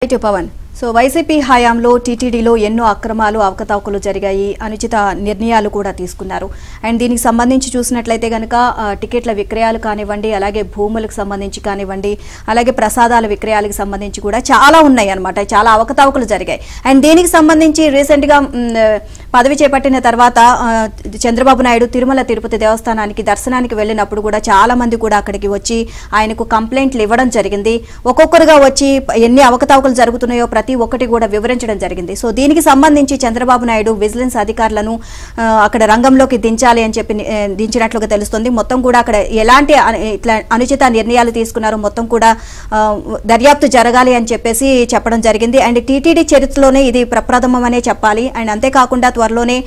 Pawan so YCP హయాంలో టీటీడీలో ఎన్నో అక్రమాలు అవకతవకలు జరిగాయి అనుచిత నిర్ణయాలు కూడా తీసుకున్నారు అండ్ దీనికి సంబంధించి చూసినట్లయితే గనుక టికెట్ల విక్రయాలు కానివ్వండి అలాగే భూములకు సంబంధించి కానివ్వండి అలాగే ప్రసాదాల విక్రయాలకు సంబంధించి కూడా చాలా ఉన్నాయి అన్నమాట చాలా అవకతవకలు జరిగాయి అండ్ దీనికి సంబంధించి రీసెంట్ గా పదవి చేపట్టిన తర్వాత చంద్రబాబు నాయుడు తిరుమల తిరుపతి దేవస్థానానికి దర్శనానికి వెళ్ళినప్పుడు కూడా చాలా మంది కూడా అక్కడికి వచ్చి ఆయనకు కంప్లైంట్లు ఇవ్వడం జరిగింది ఒక్కొక్కరుగా వచ్చి ఎన్ని అవకతవకలు జరుగుతున్నాయో ప్రతి ఒక్కటి కూడా వివరించడం జరిగింది సో దీనికి సంబంధించి చంద్రబాబు నాయుడు విజిలెన్స్ అధికారులను అక్కడ రంగంలోకి దించాలి అని చెప్పి దించినట్లుగా తెలుస్తుంది మొత్తం కూడా అక్కడ ఎలాంటి ఇట్లా అనుచిత నిర్ణయాలు తీసుకున్నారో మొత్తం కూడా దర్యాప్తు జరగాలి అని చెప్పేసి చెప్పడం జరిగింది అండ్ టీటీడీ చరిత్రలోనే ఇది ప్రప్రథమమనే చెప్పాలి అండ్ అంతేకాకుండా త్వరలోనే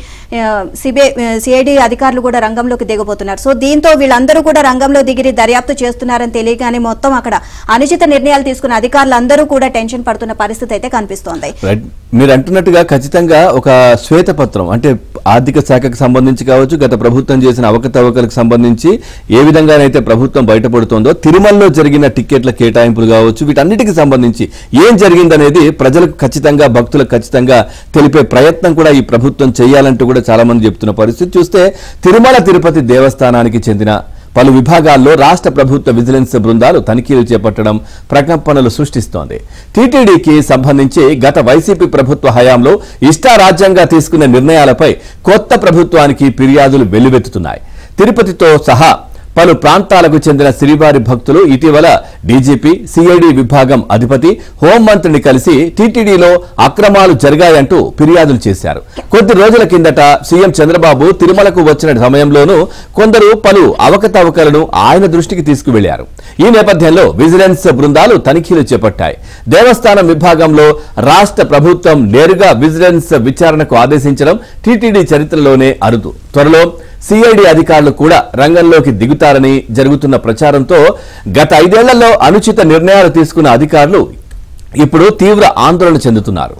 సిఐడి అధికారులు కూడా రంగంలోకి దిగబోతున్నారు సో దీంతో వీళ్ళందరూ కూడా రంగంలో దిగి దర్యాప్తు చేస్తున్నారని తెలియగానే మొత్తం అక్కడ అనుచిత నిర్ణయాలు తీసుకున్న అధికారులందరూ కూడా టెన్షన్ పడుతున్న పరిస్థితి అయితే కనిపిస్తోంది మీరు అంటున్నట్టుగా ఖచ్చితంగా ఒక శ్వేతపత్రం అంటే ఆర్థిక శాఖకు సంబంధించి కావచ్చు గత ప్రభుత్వం చేసిన అవకతవకలకు సంబంధించి ఏ విధంగానైతే ప్రభుత్వం బయటపడుతోందో తిరుమలలో జరిగిన టికెట్ల కేటాయింపులు కావచ్చు వీటన్నిటికి సంబంధించి ఏం జరిగిందనేది ప్రజలకు ఖచ్చితంగా భక్తులకు ఖచ్చితంగా తెలిపే ప్రయత్నం కూడా ఈ ప్రభుత్వం చేయాలంటూ కూడా చాలా మంది చెప్తున్న పరిస్థితి చూస్తే తిరుమల తిరుపతి దేవస్థానానికి చెందిన పలు విభాగాల్లో రాష్ట్ర ప్రభుత్వ విజిలెన్స్ బృందాలు తనిఖీలు చేపట్టడం ప్రకంపనలు సృష్టిస్తోంది టీటీడీకి సంబంధించి గత వైసీపీ ప్రభుత్వ హయాంలో ఇష్టారాజ్యంగా తీసుకున్న నిర్ణయాలపై కొత్త ప్రభుత్వానికి ఫిర్యాదులు వెల్లువెత్తుతున్నాయి తిరుపతితో సహా పలు ప్రాంతాలకు చెందిన శ్రీవారి భక్తులు ఇటీవల డీజీపీ సిఐడి విభాగం అధిపతి హోంమంత్రిని కలిసి టీటీడీలో అక్రమాలు జరిగాయంటూ ఫిర్యాదులు చేశారు కొద్ది రోజుల కిందట సీఎం చంద్రబాబు తిరుమలకు వచ్చిన సమయంలోనూ కొందరు పలు అవకతవకలను ఆయన దృష్టికి తీసుకువెళ్లారు ఈ నేపథ్యంలో విజిలెన్స్ బృందాలు తనిఖీలు చేపట్టాయి దేవస్థానం విభాగంలో రాష్ట్ర ప్రభుత్వం నేరుగా విజిలెన్స్ విచారణకు ఆదేశించడం టీటీడీ చరిత్రలోనే అరుదు త్వరలో సిఐడి అధికారులు కూడా రంగంలోకి దిగుతారని జరుగుతున్న ప్రచారంతో గత 5 ఏళ్లలో అనుచిత నిర్ణయాలు తీసుకున్న అధికారులు ఇప్పుడు తీవ్ర ఆందోళన చెందుతున్నారు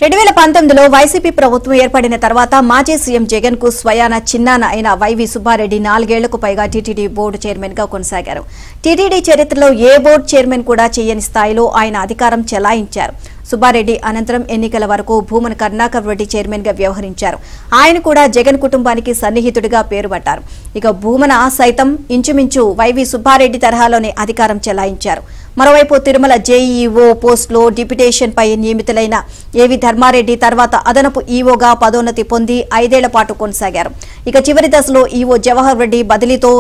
2019లో వైసీపీ ప్రభుత్వం ఏర్పడిన తర్వాత మాజీ సీఎం జగన్ కు స్వయాన చిన్నాన అయిన వైవి సుబ్బారెడ్డి 4 ఏళ్లకు పైగా టీటీడీ బోర్డు చైర్మన్ గా కొనసాగారు టీటీడీ చరిత్రలో ఏ బోర్డు చైర్మన్ కూడా చేయని స్థాయిలో ఆయన అధికారం చెలాయించారు సుబ్బారెడ్డి అనంతరం ఎన్నికల వరకు భూమన కరుణాకర్ రెడ్డి చైర్మన్ గా వ్యవహరించారు ఆయన కూడా జగన్ కుటుంబానికి సన్నిహితుడిగా పేరుపట్టారు ఇక భూమన సైతం ఇంచుమించు వైవి సుబ్బారెడ్డి తరహాలోనే అధికారం చెలాయించారు మరోవైపు తిరుమల జేఈఓ పోస్టులో డిప్యూటేషన్ పై నియమితులైన ఏవి ధర్మారెడ్డి తర్వాత అదనపు ఈవోగా పదోన్నతి పొంది 5 ఏళ్ల పాటు కొనసాగారు ఇక చివరి దశలో ఈవో జవహర్ రెడ్డి బదిలీతో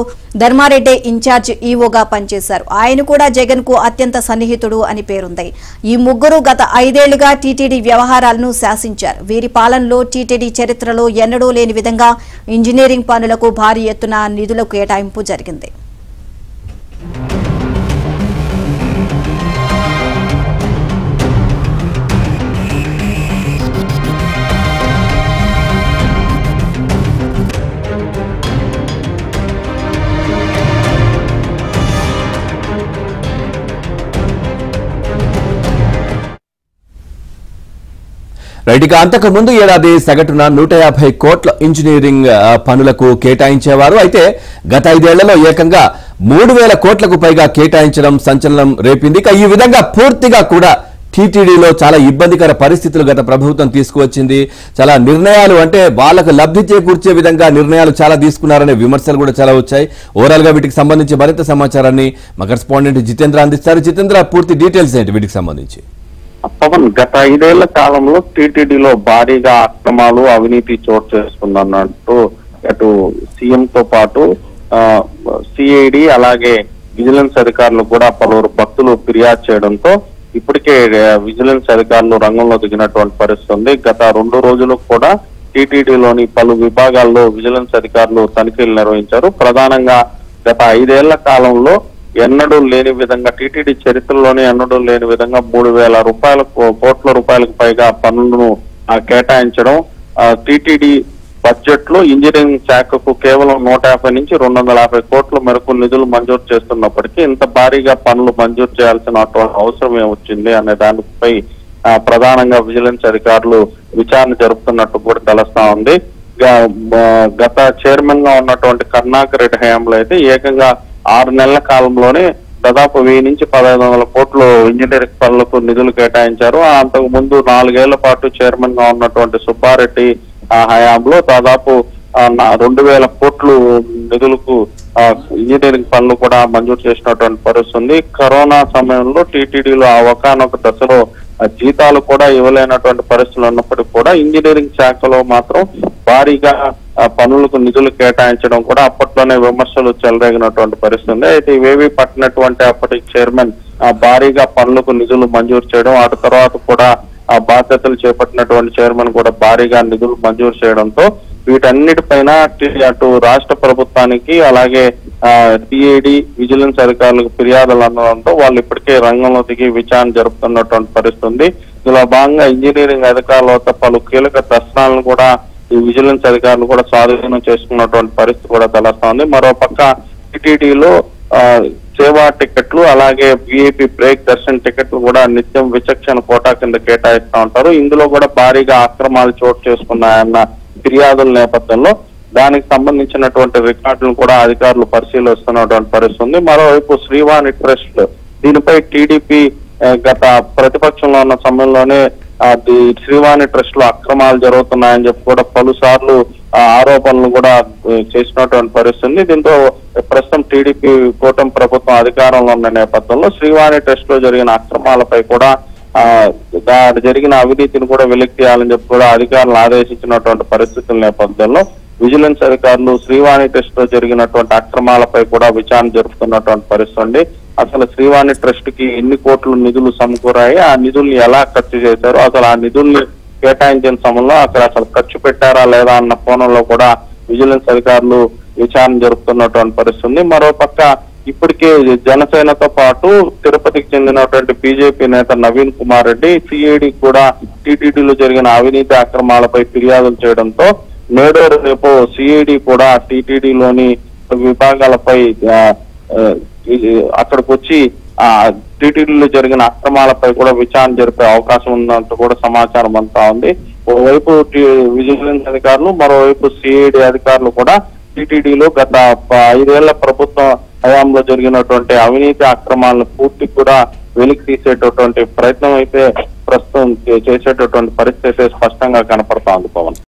ధర్మారెడ్డి ఇన్ఛార్జ్ ఈవోగా పనిచేశారు ఆయన కూడా జగన్ కు అత్యంత సన్నిహితుడు అని పేరుంది ఈ ముగ్గురు గత 5 ఏళ్లుగా టీటీడీ వ్యవహారాలను శాసించారు వీరి పాలనలో టీటీడీ చరిత్రలో ఎన్నడూ లేని విధంగా ఇంజనీరింగ్ పనులకు భారీ ఎత్తున నిధుల కేటాయింపు జరిగింది రైట్గా అంతకు ముందు ఏడాది సగటున 150 కోట్ల ఇంజనీరింగ్ పనులకు కేటాయించేవారు అయితే గత 5 ఏళ్లలో ఏకంగా 3000 కోట్లకు పైగా కేటాయించడం సంచలనం రేపింది ఈ విధంగా పూర్తిగా కూడా టీటీడీలో చాలా ఇబ్బందికర పరిస్థితులు గత ప్రభుత్వం తీసుకువచ్చింది చాలా నిర్ణయాలు అంటే వాళ్లకు లబ్ధి చేకూర్చే విధంగా నిర్ణయాలు చాలా తీసుకున్నారనే విమర్శలు కూడా చాలా వచ్చాయి ఓవరాల్ గా వీటికి సంబంధించి మరింత సమాచారాన్ని మా కరెస్పాండెంట్ జితేంద్ర అందిస్తారు జితేంద్ర పూర్తి డీటెయిల్స్ ఏంటి వీటికి సంబంధించి పవన్ గత 5 ఏళ్ల కాలంలో టీటీడీలో భారీగా అక్రమాలు అవినీతి చోటు చేసుకుందన్నట్టు అటు సీఎం తో పాటు సిఐడి అలాగే విజిలెన్స్ అధికారులు కూడా పలువురు భక్తులు ఫిర్యాదు చేయడంతో ఇప్పటికే విజిలెన్స్ అధికారులు రంగంలో దిగినటువంటి పరిస్థితి ఉంది గత 2 రోజులు కూడా టీటీడీలోని పలు విభాగాల్లో విజిలెన్స్ అధికారులు తనిఖీలు నిర్వహించారు ప్రధానంగా గత 5 ఏళ్ల కాలంలో ఎన్నడూ లేని విధంగా టీటీడీ చరిత్రలోనే ఎన్నడూ లేని విధంగా 3000 కోట్ల రూపాయలకు పైగా పనులను కేటాయించడం టీటీడీ బడ్జెట్ లో ఇంజనీరింగ్ శాఖకు కేవలం 150 నుంచి 250 కోట్ల మేరకు నిధులు మంజూరు చేస్తున్నప్పటికీ ఇంత భారీగా పనులు మంజూరు చేయాల్సిన అవసరం ఏమొచ్చింది అనే దానిపై ప్రధానంగా విజిలెన్స్ అధికారులు విచారణ జరుపుతున్నట్టు కూడా తెలుస్తా ఉంది. గత చైర్మన్ గా ఉన్నటువంటి కరుణాకర్ రెడ్డి హయాంలో అయితే ఏకంగా 6 నెలల కాలంలోనే దాదాపు 1000 నుంచి 1500 కోట్లు ఇంజనీరింగ్ పనులకు నిధులు కేటాయించారు. అంతకు ముందు 4 ఏళ్ల పాటు చైర్మన్ గా ఉన్నటువంటి సుబ్బారెడ్డి హయాంలో దాదాపు 2000 కోట్లు నిధులకు ఇంజనీరింగ్ పనులు కూడా మంజూరు చేసినటువంటి పరిస్థితి ఉంది. కరోనా సమయంలో టీటీడీలో ఒకానొక దశలో జీతాలు కూడా ఇవ్వలేనటువంటి పరిస్థితులు ఉన్నప్పటికీ కూడా ఇంజనీరింగ్ శాఖలో మాత్రం భారీగా పనులకు నిధులు కేటాయించడం కూడా అప్పట్లోనే విమర్శలు చెలరేగినటువంటి పరిస్థితి ఉంది. అయితే ఇవేవి పట్టినటువంటి అప్పటి చైర్మన్ భారీగా పనులకు నిధులు మంజూరు చేయడం, అటు తర్వాత కూడా బాధ్యతలు చేపట్టినటువంటి చైర్మన్ కూడా భారీగా నిధులు మంజూరు చేయడంతో వీటన్నిటిపైన అటు రాష్ట్ర ప్రభుత్వానికి అలాగే సిఐడి విజిలెన్స్ అధికారులకు ఫిర్యాదులు అందడంతో వాళ్ళు ఇప్పటికే రంగంలో దిగి విచారణ జరుపుతున్నటువంటి పరిస్థితి ఉంది. ఇందులో భాగంగా ఇంజనీరింగ్ అధికారుల వద్ద పలు కీలక దర్శనాలను కూడా ఈ విజిలెన్స్ అధికారులు కూడా స్వాధీనం చేసుకున్నటువంటి పరిస్థితి కూడా తెలుస్తోంది. మరోపక్క టీటీడీలో సేవా టికెట్లు అలాగే విఐపి బ్రేక్ దర్శన్ టికెట్లు కూడా నిత్యం విచక్షణ కోటా కింద కేటాయిస్తూ ఉంటారు. ఇందులో కూడా భారీగా అక్రమాలు చోటు చేసుకున్నాయన్న ఫిర్యాదుల నేపథ్యంలో దానికి సంబంధించినటువంటి రికార్డులను కూడా అధికారులు పరిశీలిస్తున్నటువంటి పరిస్థితి ఉంది. మరోవైపు శ్రీవాణి ట్రస్ట్ దీనిపై టీడీపీ గత ప్రతిపక్షంలో ఉన్న సమయంలోనే శ్రీవాణి ట్రస్ట్ లో అక్రమాలు జరుగుతున్నాయని చెప్పి కూడా పలుసార్లు ఆరోపణలు కూడా చేసినటువంటి పరిస్థితి ఉంది. దీంతో ప్రస్తుతం టీడీపీ కూటమి ప్రభుత్వం అధికారంలో ఉన్న నేపథ్యంలో శ్రీవాణి ట్రస్ట్ లో జరిగిన అక్రమాలపై కూడా జరిగిన అవినీతిని కూడా వెలికి తీయాలని చెప్పి కూడా అధికారులు ఆదేశించినటువంటి పరిస్థితుల నేపథ్యంలో విజిలెన్స్ అధికారులు శ్రీవాణి ట్రస్ట్ లో జరిగినటువంటి అక్రమాలపై కూడా విచారణ జరుపుతున్నటువంటి పరిస్థితి ఉంది. అసలు శ్రీవాణి ట్రస్ట్ కి ఎన్ని కోట్లు నిధులు సమకూరాయి, ఆ నిధుల్ని ఎలా ఖర్చు చేశారు, అసలు ఆ నిధుల్ని కేటాయించిన సమయంలో అక్కడ అసలు ఖర్చు పెట్టారా లేదా అన్న కోణంలో కూడా విజిలెన్స్ అధికారులు విచారణ జరుపుతున్నటువంటి పరిస్థితి ఉంది. మరోపక్క ఇప్పటికే జనసేనతో పాటు తిరుపతికి చెందినటువంటి బీజేపీ నేత నవీన్ కుమార్ రెడ్డి సిఐడి కూడా టీటీడీలో జరిగిన అవినీతి అక్రమాలపై ఫిర్యాదులు చేయడంతో నేడో రేపు సిఐడి కూడా టీటీడీలోని విభాగాలపై అక్కడికి వచ్చి టీటీడీలో జరిగిన అక్రమాలపై కూడా విచారణ జరిపే అవకాశం ఉందంటూ కూడా సమాచారం అంతా ఉంది. ఓవైపు విజిలెన్స్ అధికారులు, మరోవైపు సిఐడి అధికారులు కూడా టీటీడీలో గత 5 ఏళ్ల ప్రభుత్వ హయాంలో జరిగినటువంటి అవినీతి అక్రమాలను పూర్తి కూడా వెలికి తీసేటటువంటి ప్రయత్నం అయితే ప్రస్తుతం చేసేటటువంటి పరిస్థితి స్పష్టంగా కనపడతా ఉంది. పవన్.